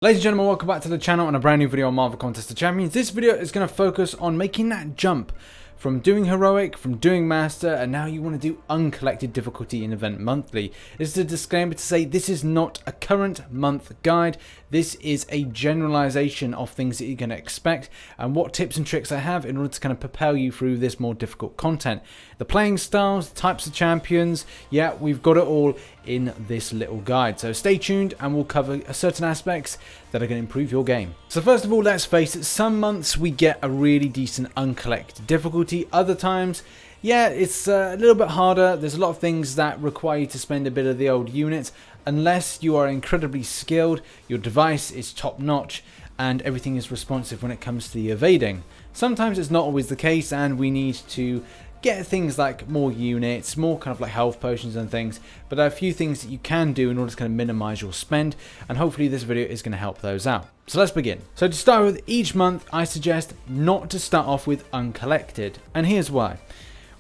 Ladies and gentlemen, welcome back to the channel and a brand new video on Marvel Contest of Champions. This video is going to focus on making that jump from doing Heroic, from doing Master, and now you want to do Uncollected difficulty in Event Monthly. This is a disclaimer to say this is not a current month guide. This is a generalization of things that you're going to expect and what tips and tricks I have in order to kind of propel you through this more difficult content. The playing styles, types of champions, yeah, we've got it all in this little guide. So stay tuned and we'll cover certain aspects that are going to improve your game. So first of all, let's face it, some months we get a really decent Uncollected difficulty. Other times, yeah, it's a little bit harder. There's a lot of things that require you to spend a bit of the old units. Unless you are incredibly skilled, your device is top notch, and everything is responsive when it comes to the evading. Sometimes it's not always the case, and we need to get things like more units, more kind of like health potions and things, but there are a few things that you can do in order to kind of minimize your spend, and hopefully this video is going to help those out. So let's begin. So to start with, each month I suggest not to start off with Uncollected, and here's why.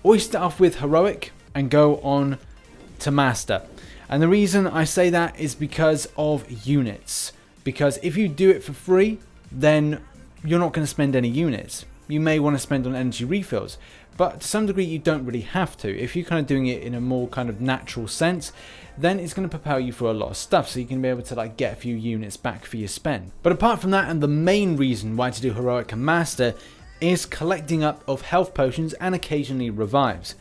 Always start off with Heroic and go on to Master. And the reason I say that is because of units. Because if you do it for free, then you're not going to spend any units. You may want to spend on energy refills, but to some degree you don't really have to. If you're kind of doing it in a more kind of natural sense, then it's going to propel you for a lot of stuff, so you can be able to like get a few units back for your spend. But apart from that, and the main reason why to do Heroic and Master is collecting up of health potions and occasionally revives.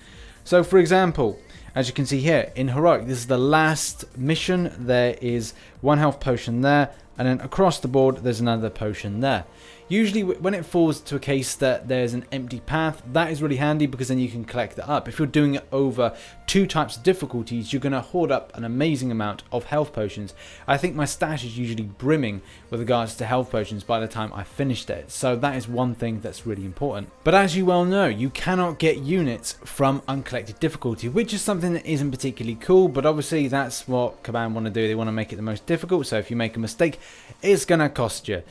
So for example, as you can see here in Heroic, this is the last mission. There is one health potion there, and then across the board there's another potion there. Usually when it falls to a case that there's an empty path, that is really handy because then you can collect it up. If you're doing it over two types of difficulties, you're going to hoard up an amazing amount of health potions. I think my stash is usually brimming with regards to health potions by the time I finished it. So that is one thing that's really important. But as you well know, you cannot get units from Uncollected difficulty, which is something that isn't particularly cool, but obviously that's what CANON want to do. They want to make it the most difficult, so if you make a mistake, it's going to cost you.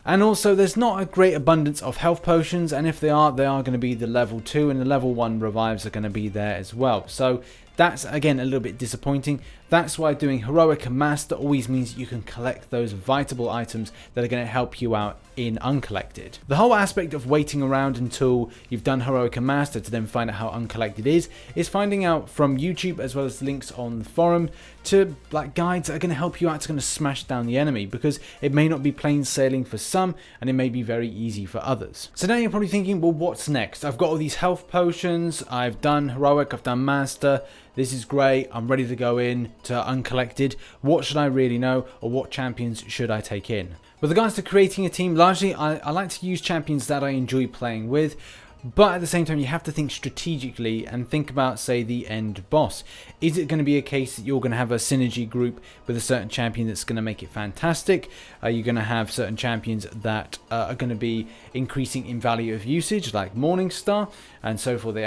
And also, there's not a great abundance of health potions, and if they are going to be the level 2, and the level 1 revives are going to be there as well. So that's, again, a little bit disappointing. That's why doing Heroic and Master always means you can collect those vitable items that are going to help you out in Uncollected. The whole aspect of waiting around until you've done Heroic and Master to then find out how Uncollected is finding out from YouTube as well as links on the forum to like guides that are going to help you out to kind of smash down the enemy, because it may not be plain sailing for some and it may be very easy for others. So now you're probably thinking, well, what's next? I've got all these health potions, I've done Heroic, I've done Master, this is great, I'm ready to go in to Uncollected. What should I really know, or what champions should I take in? With regards to creating a team, largely I like to use champions that I enjoy playing with, but at the same time you have to think strategically and think about, say, the end boss. Is it going to be a case that you're going to have a synergy group with a certain champion that's going to make it fantastic? Are you going to have certain champions that are going to be increasing in value of usage, like Morningstar, and so for the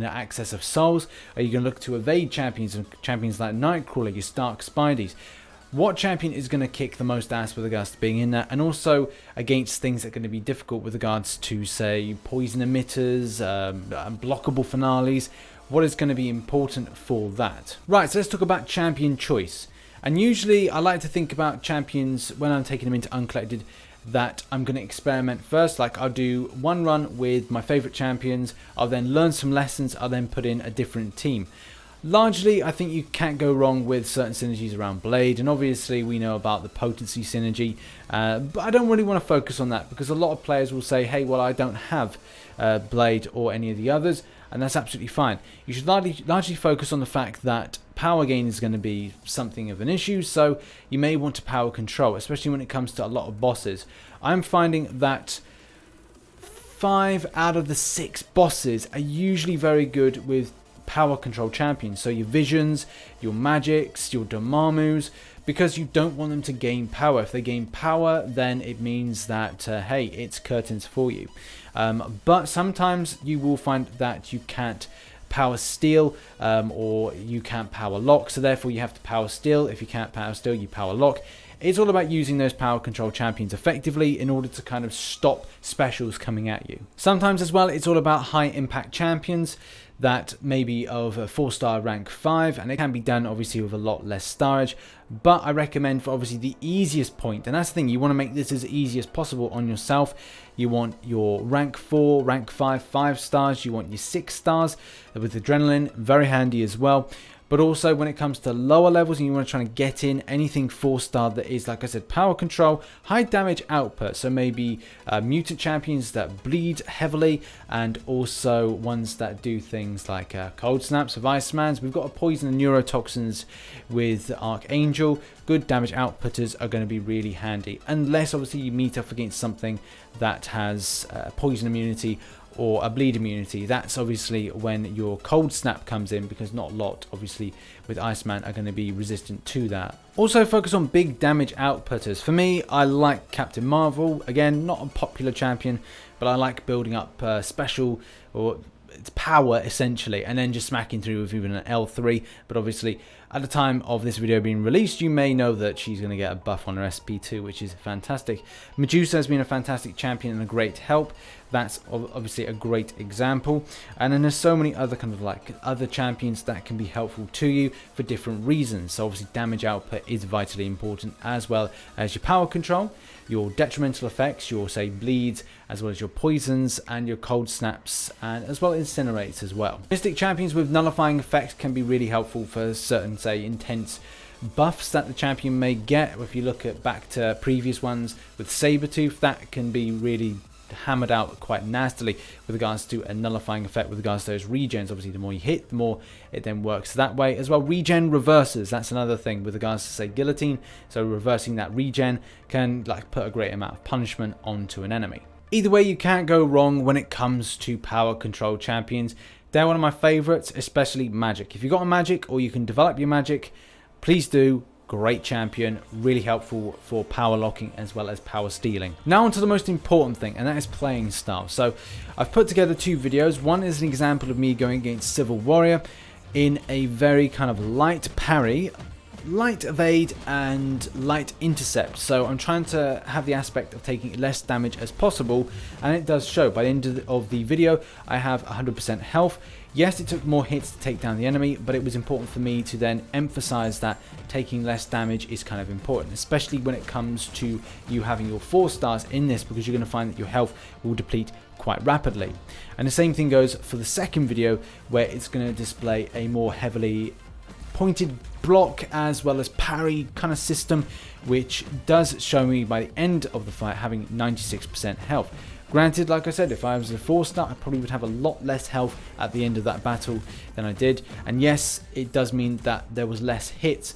access of souls? Are you going to look to evade champions and champions like Nightcrawler, your Stark Spideys? What champion is going to kick the most ass with regards to being in there, and also against things that are going to be difficult with regards to, say, poison emitters, unblockable finales? What is going to be important for that? Right, so let's talk about champion choice. And usually I like to think about champions when I'm taking them into Uncollected that I'm going to experiment first. Like I'll do one run with my favorite champions, I'll then learn some lessons, I'll then put in a different team. Largely, I think you can't go wrong with certain synergies around Blade, and obviously we know about the potency synergy, but I don't really want to focus on that because a lot of players will say, hey, well, I don't have Blade or any of the others, and that's absolutely fine. You should largely focus on the fact that power gain is going to be something of an issue, so you may want to power control, especially when it comes to a lot of bosses. I'm finding that 5 out of the 6 bosses are usually very good with power control champions, so your Visions, your Magics, your Dormammus, because you don't want them to gain power. If they gain power, then it means that hey, it's curtains for you. But sometimes you will find that you can't power steel, or you can't power lock, so therefore you have to power steel. If you can't power steel, you power lock. It's all about using those power control champions effectively in order to kind of stop specials coming at you. Sometimes as well, it's all about high impact champions that may be of a 4-star rank 5, and it can be done obviously with a lot less starage, but I recommend for obviously the easiest point, and that's the thing, you want to make this as easy as possible on yourself. You want your rank 4, rank 5 stars, you want your 6 stars with adrenaline, very handy as well. But also when it comes to lower levels and you want to try to get in anything 4-star that is, like I said, power control, high damage output. So maybe mutant champions that bleed heavily, and also ones that do things like cold snaps with Icemans. We've got a poison and neurotoxins with Archangel. Good damage outputters are going to be really handy, unless obviously you meet up against something that has poison immunity or a bleed immunity. That's obviously when your cold snap comes in, because not a lot obviously with Iceman are going to be resistant to that. Also focus on big damage outputters. For me, I like Captain Marvel. Again, not a popular champion, but I like building up special or its power essentially, and then just smacking through with even an L3. But obviously at the time of this video being released, you may know that she's going to get a buff on her SP2, which is fantastic. Medusa has been a fantastic champion and a great help. That's obviously a great example. And then there's so many other kind of like other champions that can be helpful to you for different reasons. So obviously damage output is vitally important, as well as your power control, your detrimental effects, your say bleeds, as well as your poisons and your cold snaps, and as well incinerates as well. Mystic champions with nullifying effects can be really helpful for certain say intense buffs that the champion may get. If you look at back to previous ones with Sabretooth, that can be really hammered out quite nastily with regards to a nullifying effect with regards to those regens. Obviously the more you hit, the more it then works that way as well. Regen reversers, that's another thing with regards to say guillotine. So reversing that regen can like put a great amount of punishment onto an enemy. Either way, you can't go wrong when it comes to power control champions. They're one of my favorites, especially magic. If you've got a magic or you can develop your magic, please do. Great champion, really helpful for power locking as well as power stealing. Now onto the most important thing, and that is playing style. So I've put together 2 videos. One is an example of me going against Civil Warrior in a very kind of light parry, light evade and light intercept. So I'm trying to have the aspect of taking less damage as possible, and it does show. By the end of the video I have 100% health. Yes, it took more hits to take down the enemy, but it was important for me to then emphasize that taking less damage is kind of important, especially when it comes to you having your 4 stars in this, because you're going to find that your health will deplete quite rapidly. And the same thing goes for the second video, where it's going to display a more heavily pointed block as well as parry kind of system, which does show me by the end of the fight having 96% health. Granted, like I said, if I was a 4-star, I probably would have a lot less health at the end of that battle than I did. And yes, it does mean that there was less hits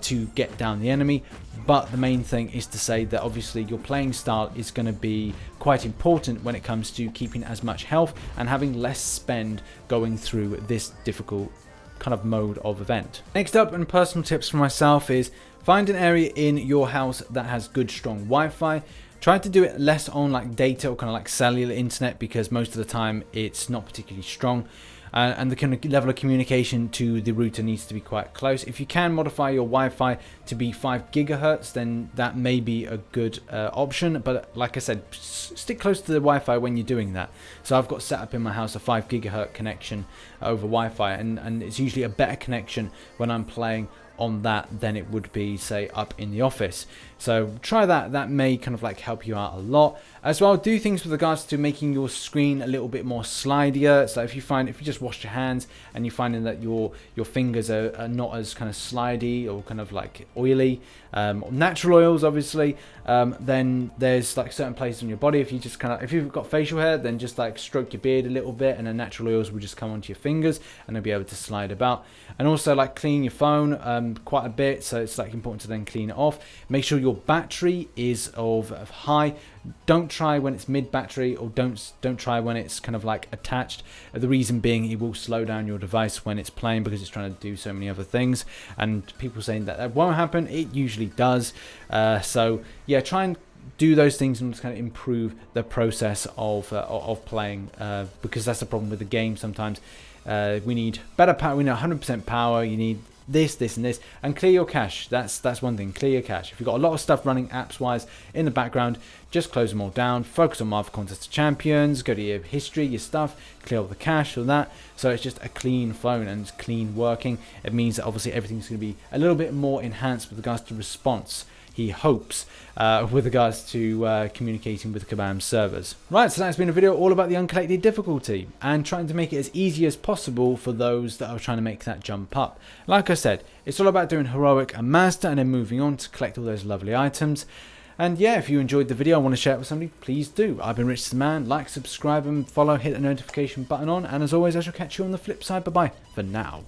to get down the enemy. But the main thing is to say that obviously your playing style is going to be quite important when it comes to keeping as much health and having less spend going through this difficult kind of mode of event. Next up, and personal tips for myself, is find an area in your house that has good strong Wi-Fi. Try to do it less on like data or kind of like cellular internet, because most of the time it's not particularly strong, and the kind of level of communication to the router needs to be quite close. If you can modify your Wi-Fi to be 5 gigahertz, then that may be a good option. But like I said, stick close to the Wi-Fi when you're doing that. So I've got set up in my house a 5 gigahertz connection over Wi-Fi, and it's usually a better connection when I'm playing on that than it would be say up in the office. So try that. That may kind of like help you out a lot. As well, do things with regards to making your screen a little bit more slidier. So if you just wash your hands and you're finding that your fingers are not as kind of slidey or kind of like oily, natural oils obviously, then there's like certain places on your body, if you've got facial hair, then just like stroke your beard a little bit and the natural oils will just come onto your fingers and they'll be able to slide about. And also like clean your phone quite a bit, so it's like important to then clean it off. Make sure your battery is of high. Don't try when it's mid battery, or don't try when it's kind of like attached. The reason being, it will slow down your device when it's playing because it's trying to do so many other things, and people saying that won't happen, it usually does. So yeah, try and do those things and just kind of improve the process of playing, because that's the problem with the game sometimes. We need better power. We need 100% power. You need this, and this, and clear your cache. That's one thing. Clear your cache. If you've got a lot of stuff running apps wise in the background, just close them all down. Focus on Marvel Contest of Champions. Go to your history, your stuff. Clear all the cache, all that. So it's just a clean phone and it's clean working. It means that obviously everything's going to be a little bit more enhanced with regards to response. He hopes, with regards to communicating with Kabam servers. Right, so that's been a video all about the uncollected difficulty and trying to make it as easy as possible for those that are trying to make that jump up. Like I said, it's all about doing heroic and master and then moving on to collect all those lovely items. And yeah, if you enjoyed the video and want to share it with somebody, please do. I've been RichTheMan. Like, subscribe and follow, hit the notification button on, and as always, I shall catch you on the flip side. Bye bye for now.